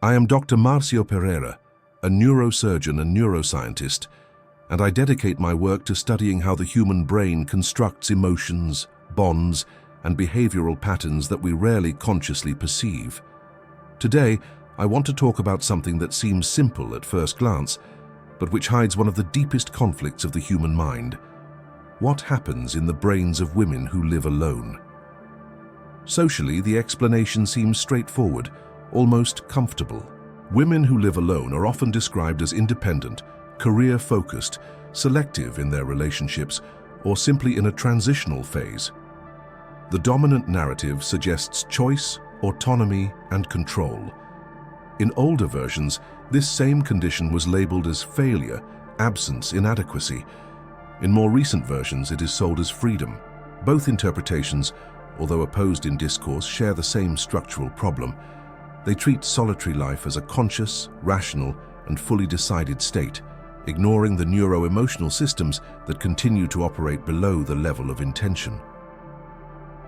I am Dr. Márcio Pereira, a neurosurgeon and neuroscientist, and I dedicate my work to studying how the human brain constructs emotions, bonds, and behavioral patterns that we rarely consciously perceive. Today, I want to talk about something that seems simple at first glance, but which hides one of the deepest conflicts of the human mind. What happens in the brains of women who live alone? Socially, the explanation seems straightforward, almost comfortable. Women who live alone are often described as independent, career-focused, selective in their relationships, or simply in a transitional phase. The dominant narrative suggests choice, autonomy, and control. In older versions, this same condition was labeled as failure, absence, inadequacy. In more recent versions, it is sold as freedom. Both interpretations, although opposed in discourse, share the same structural problem. They treat solitary life as a conscious, rational, and fully decided state, ignoring the neuro-emotional systems that continue to operate below the level of intention.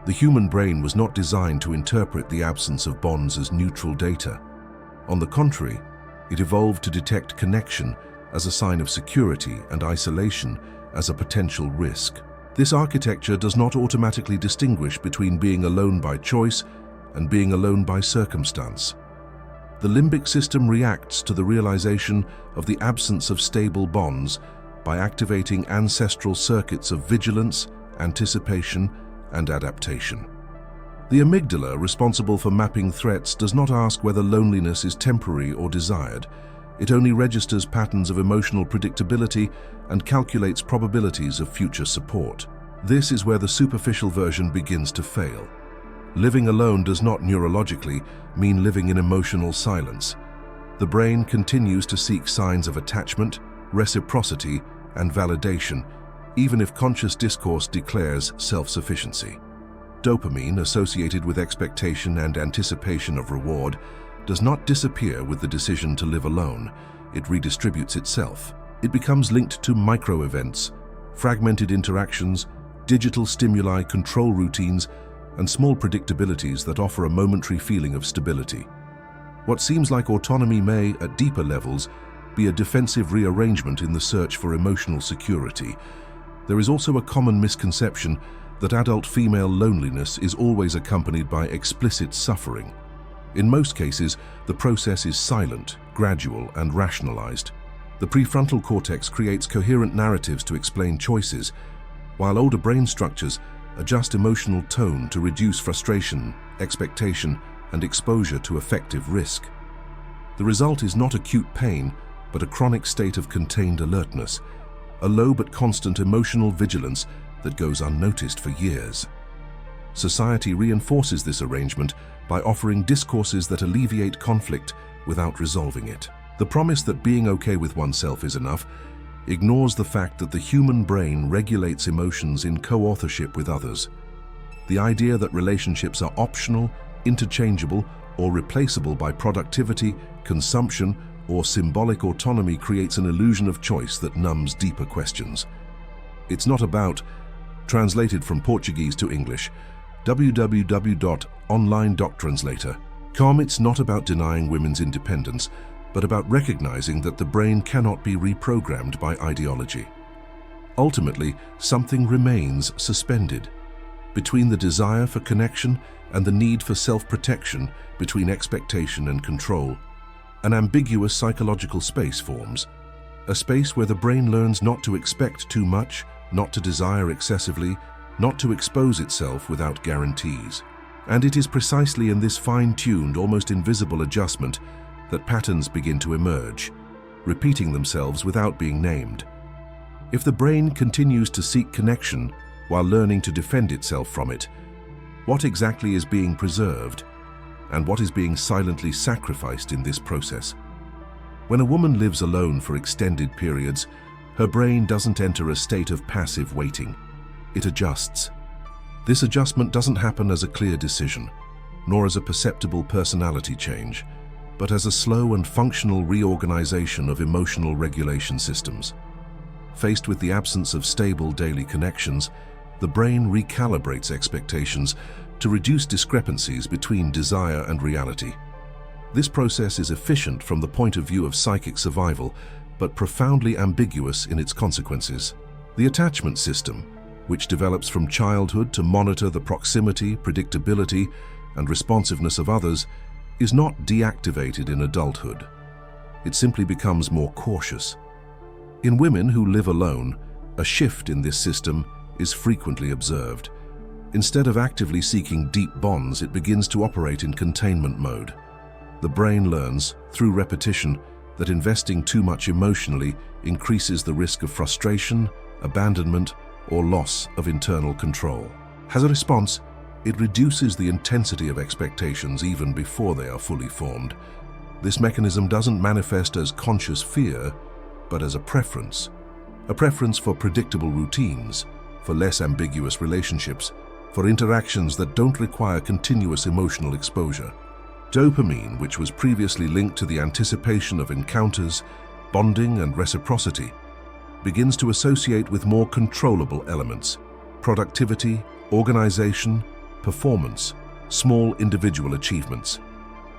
The human brain was not designed to interpret the absence of bonds as neutral data. On the contrary, it evolved to detect connection as a sign of security and isolation as a potential risk. This architecture does not automatically distinguish between being alone by choice and being alone by circumstance. The limbic system reacts to the realization of the absence of stable bonds by activating ancestral circuits of vigilance, anticipation, and adaptation. The amygdala, responsible for mapping threats, does not ask whether loneliness is temporary or desired. It only registers patterns of emotional predictability and calculates probabilities of future support. This is where the superficial version begins to fail. Living alone does not neurologically mean living in emotional silence. The brain continues to seek signs of attachment, reciprocity, and validation, even if conscious discourse declares self-sufficiency. Dopamine, associated with expectation and anticipation of reward, does not disappear with the decision to live alone. It redistributes itself. It becomes linked to micro-events, fragmented interactions, digital stimuli, control routines, and small predictabilities that offer a momentary feeling of stability. What seems like autonomy may, at deeper levels, be a defensive rearrangement in the search for emotional security. There is also a common misconception that adult female loneliness is always accompanied by explicit suffering. In most cases, the process is silent, gradual, and rationalized. The prefrontal cortex creates coherent narratives to explain choices, while older brain structures adjust emotional tone to reduce frustration, expectation, and exposure to effective risk. The result is not acute pain, but a chronic state of contained alertness, a low but constant emotional vigilance that goes unnoticed for years. Society reinforces this arrangement by offering discourses that alleviate conflict without resolving it. The promise that being okay with oneself is enough ignores the fact that the human brain regulates emotions in co-authorship with others. The idea that relationships are optional, interchangeable, or replaceable by productivity, consumption, or symbolic autonomy creates an illusion of choice that numbs deeper questions. It's not about, translated from Portuguese to English, www.onlinedoctranslator.com. It's not about denying women's independence, but about recognizing that the brain cannot be reprogrammed by ideology. Ultimately, something remains suspended. Between the desire for connection and the need for self-protection, between expectation and control, an ambiguous psychological space forms. A space where the brain learns not to expect too much, not to desire excessively, not to expose itself without guarantees. And it is precisely in this fine-tuned, almost invisible adjustment that patterns begin to emerge, repeating themselves without being named. If the brain continues to seek connection while learning to defend itself from it, what exactly is being preserved, and what is being silently sacrificed in this process? When a woman lives alone for extended periods, her brain doesn't enter a state of passive waiting. It adjusts. This adjustment doesn't happen as a clear decision, nor as a perceptible personality change, but as a slow and functional reorganization of emotional regulation systems. Faced with the absence of stable daily connections, the brain recalibrates expectations to reduce discrepancies between desire and reality. This process is efficient from the point of view of psychic survival, but profoundly ambiguous in its consequences. The attachment system, which develops from childhood to monitor the proximity, predictability, and responsiveness of others, is not deactivated in adulthood. It simply becomes more cautious. In women who live alone, a shift in this system is frequently observed. Instead of actively seeking deep bonds, it begins to operate in containment mode. The brain learns, through repetition, that investing too much emotionally increases the risk of frustration, abandonment, or loss of internal control. As a response, it reduces the intensity of expectations even before they are fully formed. This mechanism doesn't manifest as conscious fear, but as a preference for predictable routines, for less ambiguous relationships, for interactions that don't require continuous emotional exposure. Dopamine, which was previously linked to the anticipation of encounters, bonding, and reciprocity, begins to associate with more controllable elements: productivity, organization, performance, small individual achievements.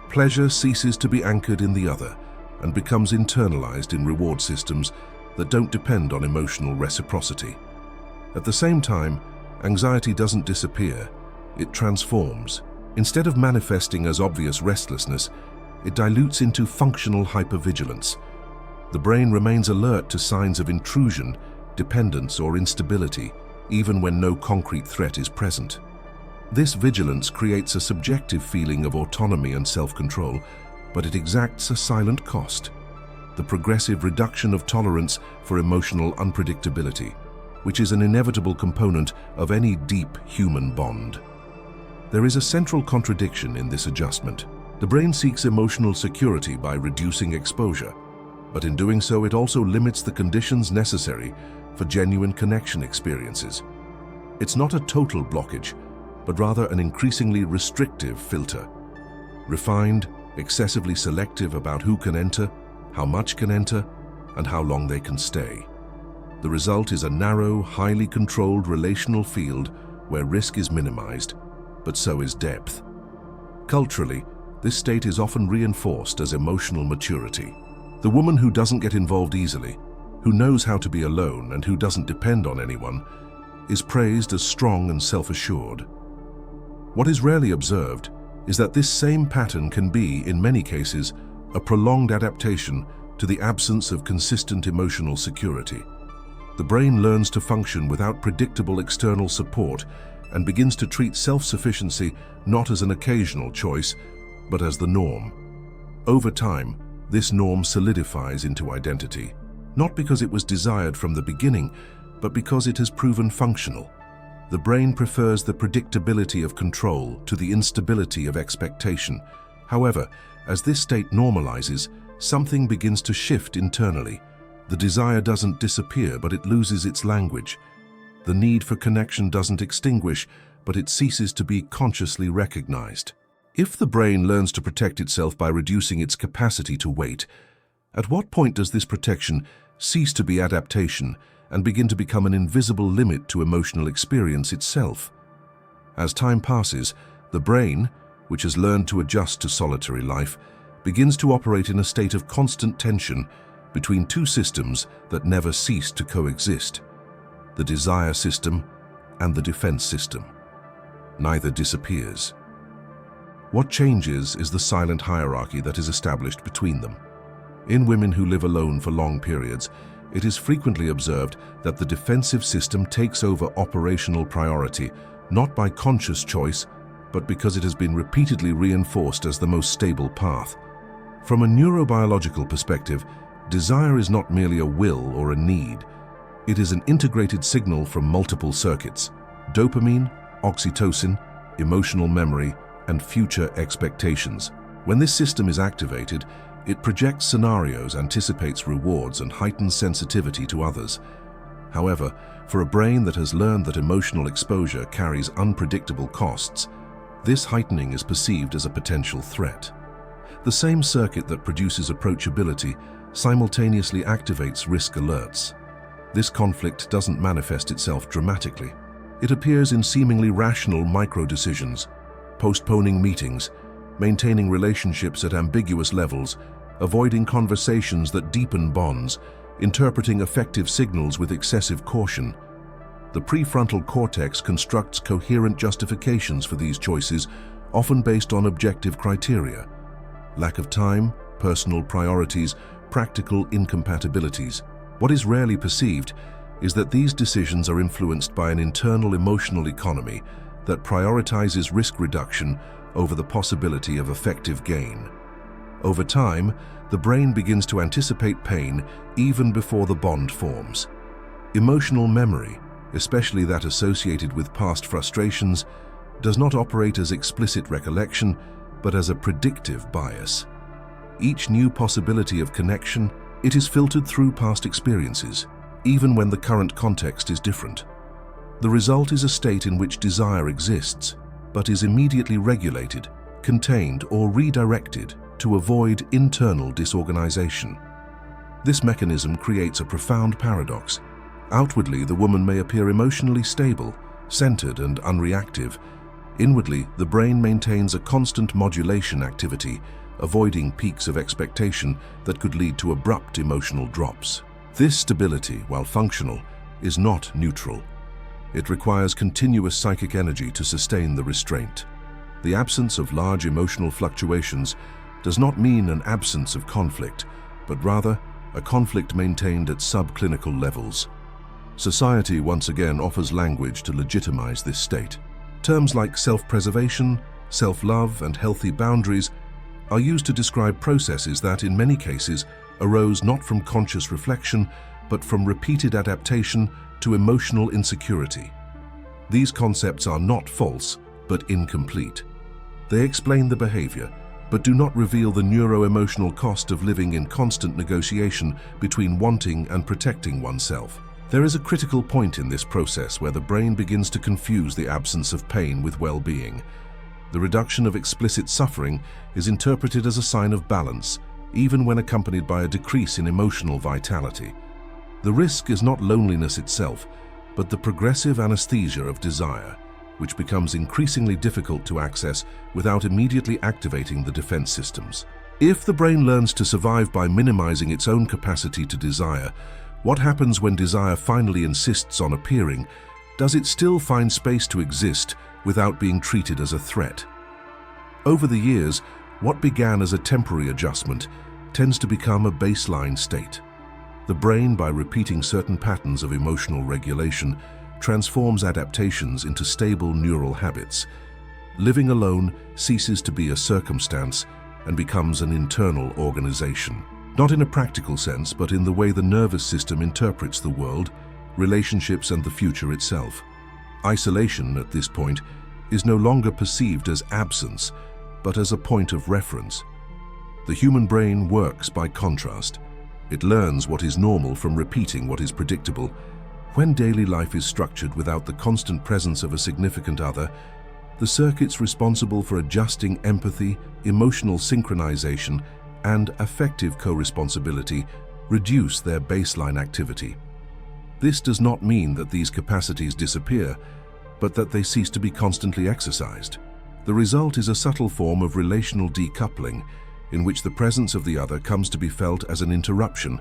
Pleasure ceases to be anchored in the other and becomes internalized in reward systems that don't depend on emotional reciprocity. At the same time, anxiety doesn't disappear, it transforms. Instead of manifesting as obvious restlessness, it dilutes into functional hypervigilance. The brain remains alert to signs of intrusion, dependence, or instability, even when no concrete threat is present. This vigilance creates a subjective feeling of autonomy and self-control, but it exacts a silent cost: the progressive reduction of tolerance for emotional unpredictability, which is an inevitable component of any deep human bond. There is a central contradiction in this adjustment. The brain seeks emotional security by reducing exposure, but in doing so it also limits the conditions necessary for genuine connection experiences. It's not a total blockage, but rather an increasingly restrictive filter. Refined, excessively selective about who can enter, how much can enter, and how long they can stay. The result is a narrow, highly controlled relational field where risk is minimized, but so is depth. Culturally, this state is often reinforced as emotional maturity. The woman who doesn't get involved easily, who knows how to be alone and who doesn't depend on anyone, is praised as strong and self-assured. What is rarely observed is that this same pattern can be, in many cases, a prolonged adaptation to the absence of consistent emotional security. The brain learns to function without predictable external support and begins to treat self-sufficiency not as an occasional choice, but as the norm. Over time, this norm solidifies into identity, not because it was desired from the beginning, but because it has proven functional. The brain prefers the predictability of control to the instability of expectation. However, as this state normalizes, something begins to shift internally. The desire doesn't disappear, but it loses its language. The need for connection doesn't extinguish, but it ceases to be consciously recognized. If the brain learns to protect itself by reducing its capacity to wait, at what point does this protection cease to be adaptation and begin to become an invisible limit to emotional experience itself? As time passes, the brain, which has learned to adjust to solitary life, begins to operate in a state of constant tension between two systems that never cease to coexist: the desire system and the defense system. Neither disappears. What changes is the silent hierarchy that is established between them. In women who live alone for long periods, it is frequently observed that the defensive system takes over operational priority, not by conscious choice, but because it has been repeatedly reinforced as the most stable path. From a neurobiological perspective, desire is not merely a will or a need. It is an integrated signal from multiple circuits: dopamine, oxytocin, emotional memory, and future expectations. When this system is activated, it projects scenarios, anticipates rewards, and heightens sensitivity to others. However, for a brain that has learned that emotional exposure carries unpredictable costs, this heightening is perceived as a potential threat. The same circuit that produces approachability simultaneously activates risk alerts. This conflict doesn't manifest itself dramatically. It appears in seemingly rational micro-decisions: postponing meetings, maintaining relationships at ambiguous levels, avoiding conversations that deepen bonds, interpreting affective signals with excessive caution. The prefrontal cortex constructs coherent justifications for these choices, often based on objective criteria: lack of time, personal priorities, practical incompatibilities. What is rarely perceived is that these decisions are influenced by an internal emotional economy that prioritizes risk reduction over the possibility of effective gain. Over time, the brain begins to anticipate pain even before the bond forms. Emotional memory, especially that associated with past frustrations, does not operate as explicit recollection, but as a predictive bias. Each new possibility of connection, it is filtered through past experiences, even when the current context is different. The result is a state in which desire exists, but is immediately regulated, contained, or redirected to avoid internal disorganization. This mechanism creates a profound paradox. Outwardly, the woman may appear emotionally stable, centered, and unreactive. Inwardly, the brain maintains a constant modulation activity, avoiding peaks of expectation that could lead to abrupt emotional drops. This stability, while functional, is not neutral. It requires continuous psychic energy to sustain the restraint. The absence of large emotional fluctuations does not mean an absence of conflict, but rather a conflict maintained at subclinical levels. Society once again offers language to legitimize this state. Terms like self-preservation, self-love, and healthy boundaries are used to describe processes that, in many cases, arose not from conscious reflection, but from repeated adaptation to emotional insecurity. These concepts are not false, but incomplete. They explain the behavior, but do not reveal the neuro-emotional cost of living in constant negotiation between wanting and protecting oneself. There is a critical point in this process where the brain begins to confuse the absence of pain with well-being. The reduction of explicit suffering is interpreted as a sign of balance, even when accompanied by a decrease in emotional vitality. The risk is not loneliness itself, but the progressive anesthesia of desire, which becomes increasingly difficult to access without immediately activating the defense systems. If the brain learns to survive by minimizing its own capacity to desire, what happens when desire finally insists on appearing? Does it still find space to exist without being treated as a threat? Over the years, what began as a temporary adjustment tends to become a baseline state. The brain, by repeating certain patterns of emotional regulation, transforms adaptations into stable neural habits. Living alone ceases to be a circumstance and becomes an internal organization. Not in a practical sense, but in the way the nervous system interprets the world, relationships, and the future itself. Isolation, at this point, is no longer perceived as absence, but as a point of reference. The human brain works by contrast. It learns what is normal from repeating what is predictable. When daily life is structured without the constant presence of a significant other, the circuits responsible for adjusting empathy, emotional synchronization, and affective co-responsibility reduce their baseline activity. This does not mean that these capacities disappear, but that they cease to be constantly exercised. The result is a subtle form of relational decoupling, in which the presence of the other comes to be felt as an interruption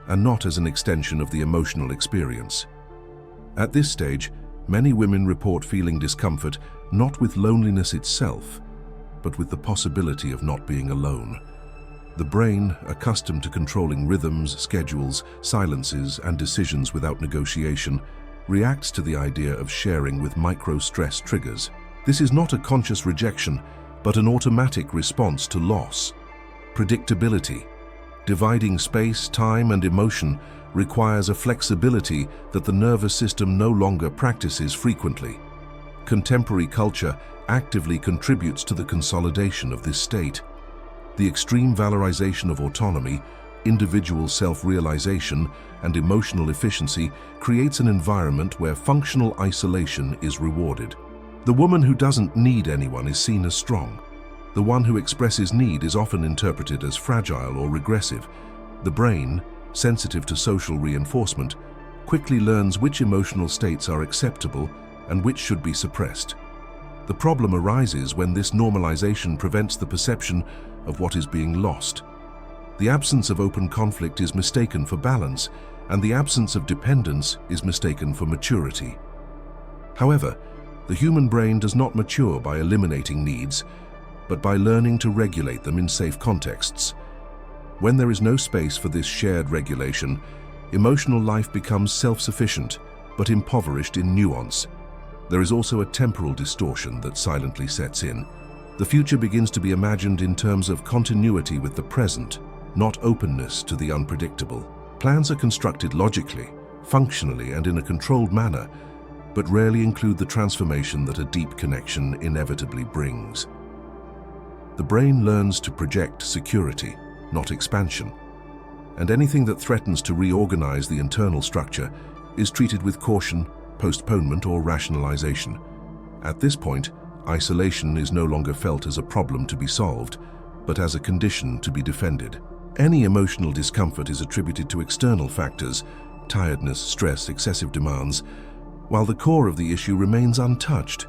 and not as an extension of the emotional experience. At this stage, many women report feeling discomfort not with loneliness itself, but with the possibility of not being alone. The brain, accustomed to controlling rhythms, schedules, silences, and decisions without negotiation, reacts to the idea of sharing with micro-stress triggers. This is not a conscious rejection, but an automatic response to loss. Predictability. Dividing space, time, and emotion requires a flexibility that the nervous system no longer practices frequently. Contemporary culture actively contributes to the consolidation of this state. The extreme valorization of autonomy, individual self-realization, and emotional efficiency creates an environment where functional isolation is rewarded. The woman who doesn't need anyone is seen as strong. The one who expresses need is often interpreted as fragile or regressive. The brain, sensitive to social reinforcement, quickly learns which emotional states are acceptable and which should be suppressed. The problem arises when this normalization prevents the perception of what is being lost. The absence of open conflict is mistaken for balance, and the absence of dependence is mistaken for maturity. However, the human brain does not mature by eliminating needs, but by learning to regulate them in safe contexts. When there is no space for this shared regulation, emotional life becomes self-sufficient, but impoverished in nuance. There is also a temporal distortion that silently sets in. The future begins to be imagined in terms of continuity with the present, not openness to the unpredictable. Plans are constructed logically, functionally, and in a controlled manner, but rarely include the transformation that a deep connection inevitably brings. The brain learns to project security, not expansion, and anything that threatens to reorganize the internal structure is treated with caution, postponement, or rationalization. At this point, isolation is no longer felt as a problem to be solved, but as a condition to be defended. Any emotional discomfort is attributed to external factors, tiredness, stress, excessive demands, while the core of the issue remains untouched.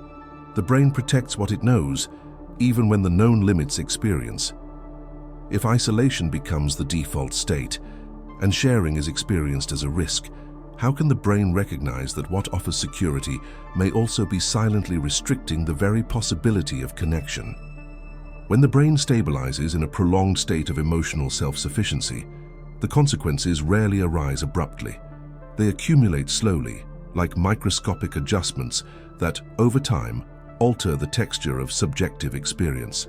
The brain protects what it knows, even when the known limits experience. If isolation becomes the default state, and sharing is experienced as a risk, how can the brain recognize that what offers security may also be silently restricting the very possibility of connection? When the brain stabilizes in a prolonged state of emotional self-sufficiency, the consequences rarely arise abruptly. They accumulate slowly, like microscopic adjustments that, over time, alter the texture of subjective experience.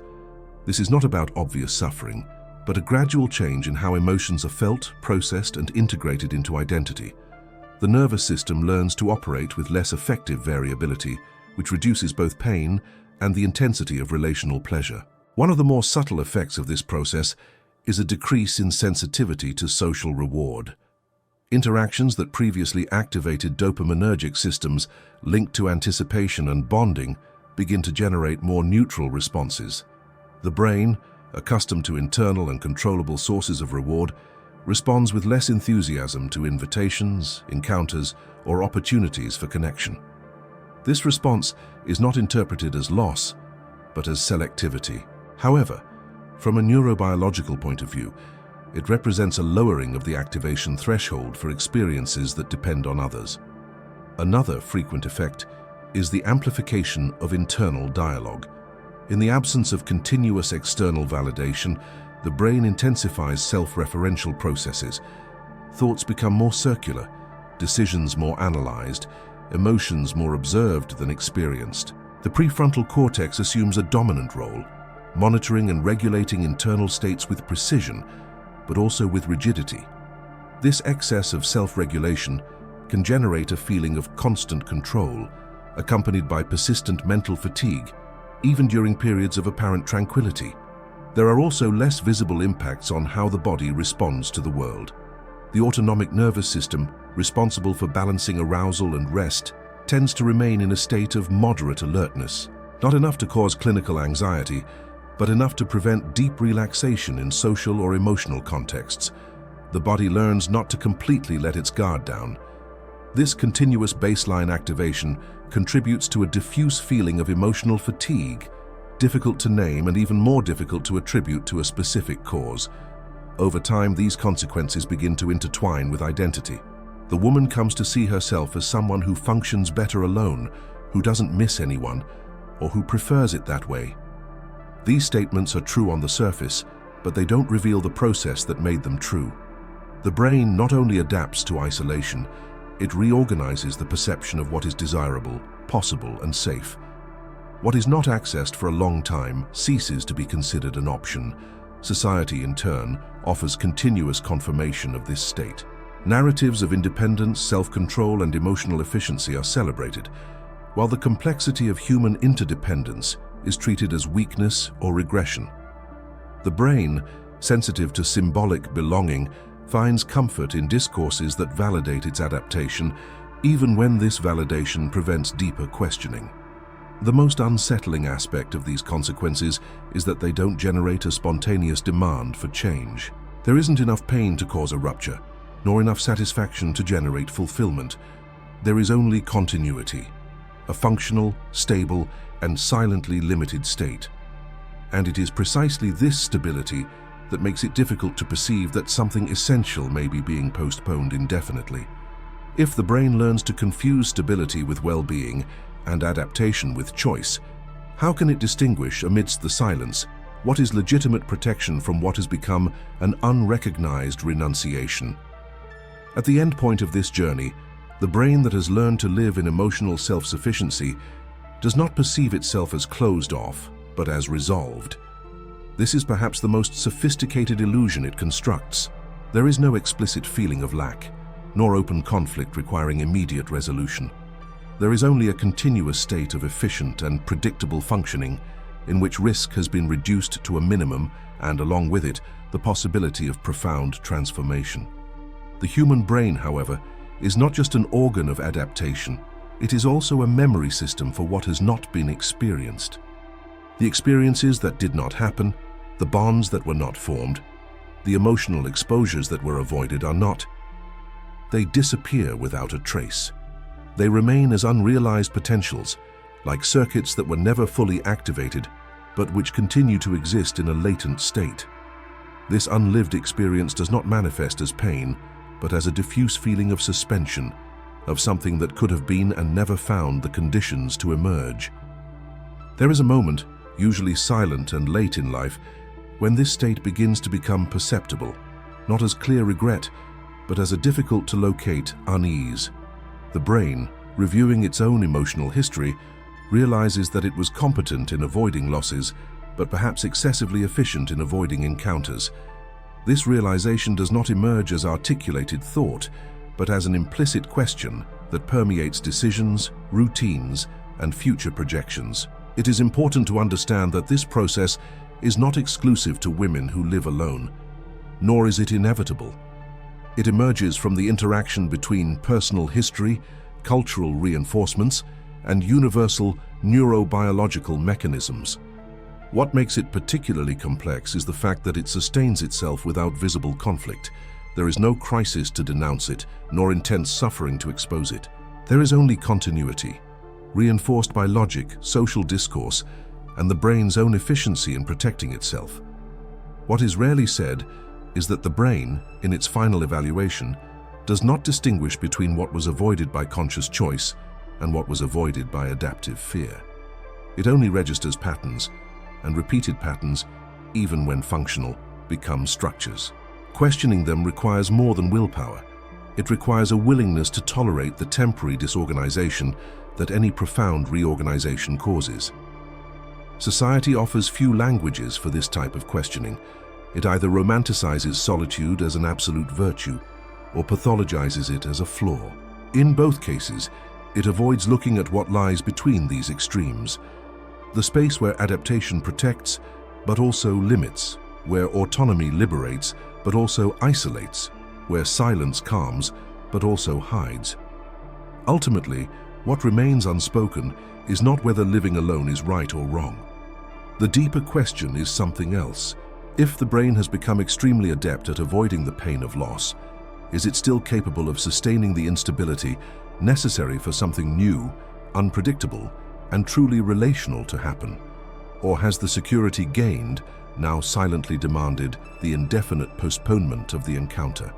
This is not about obvious suffering, but a gradual change in how emotions are felt, processed, and integrated into identity. The nervous system learns to operate with less effective variability, which reduces both pain and the intensity of relational pleasure. One of the more subtle effects of this process is a decrease in sensitivity to social reward. Interactions that previously activated dopaminergic systems linked to anticipation and bonding begin to generate more neutral responses. The brain, accustomed to internal and controllable sources of reward, responds with less enthusiasm to invitations, encounters, or opportunities for connection. This response is not interpreted as loss, but as selectivity. However, from a neurobiological point of view, it represents a lowering of the activation threshold for experiences that depend on others. Another frequent effect is the amplification of internal dialogue. In the absence of continuous external validation, the brain intensifies self-referential processes. Thoughts become more circular, decisions more analyzed, emotions more observed than experienced. The prefrontal cortex assumes a dominant role, monitoring and regulating internal states with precision, but also with rigidity. This excess of self-regulation can generate a feeling of constant control, accompanied by persistent mental fatigue, even during periods of apparent tranquility. There are also less visible impacts on how the body responds to the world. The autonomic nervous system, responsible for balancing arousal and rest, tends to remain in a state of moderate alertness, not enough to cause clinical anxiety, but enough to prevent deep relaxation in social or emotional contexts. The body learns not to completely let its guard down. This continuous baseline activation contributes to a diffuse feeling of emotional fatigue, difficult to name and even more difficult to attribute to a specific cause. Over time, these consequences begin to intertwine with identity. The woman comes to see herself as someone who functions better alone, who doesn't miss anyone, or who prefers it that way. These statements are true on the surface, but they don't reveal the process that made them true. The brain not only adapts to isolation, it reorganizes the perception of what is desirable, possible, and safe. What is not accessed for a long time ceases to be considered an option. Society, in turn, offers continuous confirmation of this state. Narratives of independence, self-control, and emotional efficiency are celebrated, while the complexity of human interdependence is treated as weakness or regression. The brain, sensitive to symbolic belonging, finds comfort in discourses that validate its adaptation, even when this validation prevents deeper questioning. The most unsettling aspect of these consequences is that they don't generate a spontaneous demand for change. There isn't enough pain to cause a rupture, nor enough satisfaction to generate fulfillment. There is only continuity. a functional, stable, and silently limited state. And it is precisely this stability that makes it difficult to perceive that something essential may be being postponed indefinitely. If the brain learns to confuse stability with well-being and adaptation with choice, how can it distinguish amidst the silence what is legitimate protection from what has become an unrecognized renunciation? At the end point of this journey, the brain that has learned to live in emotional self-sufficiency does not perceive itself as closed off, but as resolved. This is perhaps the most sophisticated illusion it constructs. There is no explicit feeling of lack, nor open conflict requiring immediate resolution. There is only a continuous state of efficient and predictable functioning in which risk has been reduced to a minimum and, along with it, the possibility of profound transformation. The human brain, however, is not just an organ of adaptation. It is also a memory system for what has not been experienced. The experiences that did not happen, the bonds that were not formed, the emotional exposures that were avoided are not. They disappear without a trace. They remain as unrealized potentials, like circuits that were never fully activated, but which continue to exist in a latent state. This unlived experience does not manifest as pain, but as a diffuse feeling of suspension, of something that could have been and never found the conditions to emerge. There is a moment, usually silent and late in life, when this state begins to become perceptible, not as clear regret, but as a difficult-to-locate unease. The brain, reviewing its own emotional history, realizes that it was competent in avoiding losses, but perhaps excessively efficient in avoiding encounters. This realization does not emerge as articulated thought, but as an implicit question that permeates decisions, routines, and future projections. It is important to understand that this process is not exclusive to women who live alone, nor is it inevitable. It emerges from the interaction between personal history, cultural reinforcements, and universal neurobiological mechanisms. What makes it particularly complex is the fact that it sustains itself without visible conflict. There is no crisis to denounce it, nor intense suffering to expose it. There is only continuity, reinforced by logic, social discourse, and the brain's own efficiency in protecting itself. What is rarely said is that the brain, in its final evaluation, does not distinguish between what was avoided by conscious choice and what was avoided by adaptive fear. It only registers patterns, and repeated patterns, even when functional, become structures. Questioning them requires more than willpower. It requires a willingness to tolerate the temporary disorganization that any profound reorganization causes. Society offers few languages for this type of questioning. It either romanticizes solitude as an absolute virtue or pathologizes it as a flaw. In both cases, it avoids looking at what lies between these extremes. The space where adaptation protects, but also limits, where autonomy liberates, but also isolates, where silence calms, but also hides. Ultimately, what remains unspoken is not whether living alone is right or wrong. The deeper question is something else. If the brain has become extremely adept at avoiding the pain of loss, is it still capable of sustaining the instability necessary for something new, unpredictable, and truly relational to happen? Or has the security gained now silently demanded the indefinite postponement of the encounter?